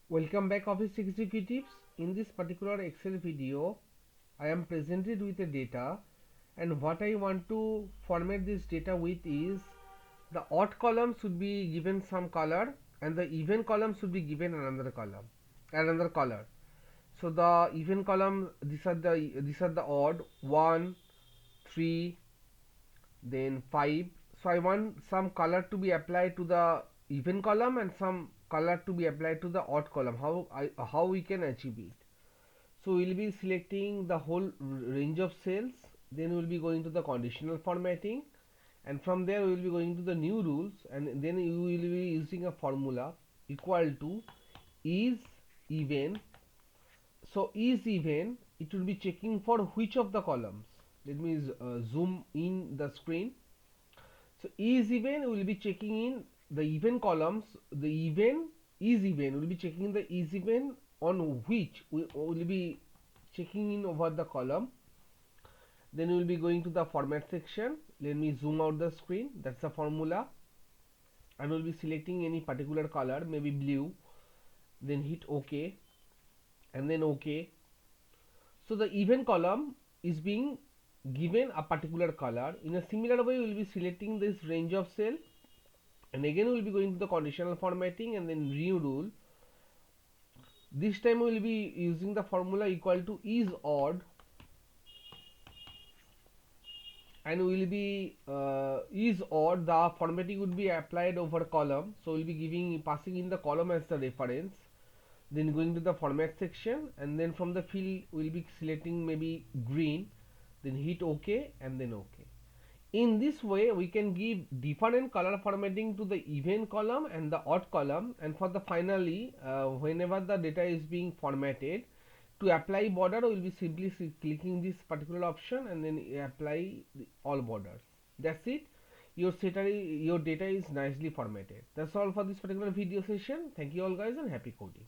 Welcome back office executives. In this particular Excel video, I am presented with a data, and what I want to format this data with is the odd column should be given some color and the even column should be given another color. So the even column, these are the odd 1, 3, then 5. So I want some color to be applied to the even column and some color to be applied to the odd column. How we can achieve it? So we'll be selecting the whole range of cells, then we'll be going to the conditional formatting, and from there we will be going to the new rules, and then you will be using a formula equal to is even. So is even, it will be checking for which of the columns. Let me zoom in the screen. So is even will be checking in the even columns. The even is even will be checking the is even on which we will be checking in over the column. Then we will be going to the format section. Let me zoom out the screen. That's the formula. And we'll be selecting any particular color, maybe blue. Then hit OK and then OK. So the even column is being given a particular color. In a similar way, we will be selecting this range of cell, and again we will be going to the conditional formatting and then new rule. This time we will be using the formula equal to is odd, and we will be is odd, the formatting would be applied over column. So we will be passing in the column as the reference, then going to the format section, and then from the field we will be selecting maybe green, then hit OK and then OK. In this way we can give different color formatting to the even column and the odd column, and for the finally whenever the data is being formatted, to apply border we will be simply clicking this particular option and then apply all borders. That's it. Your data is nicely formatted. That's all for this particular video session. Thank you all guys and happy coding.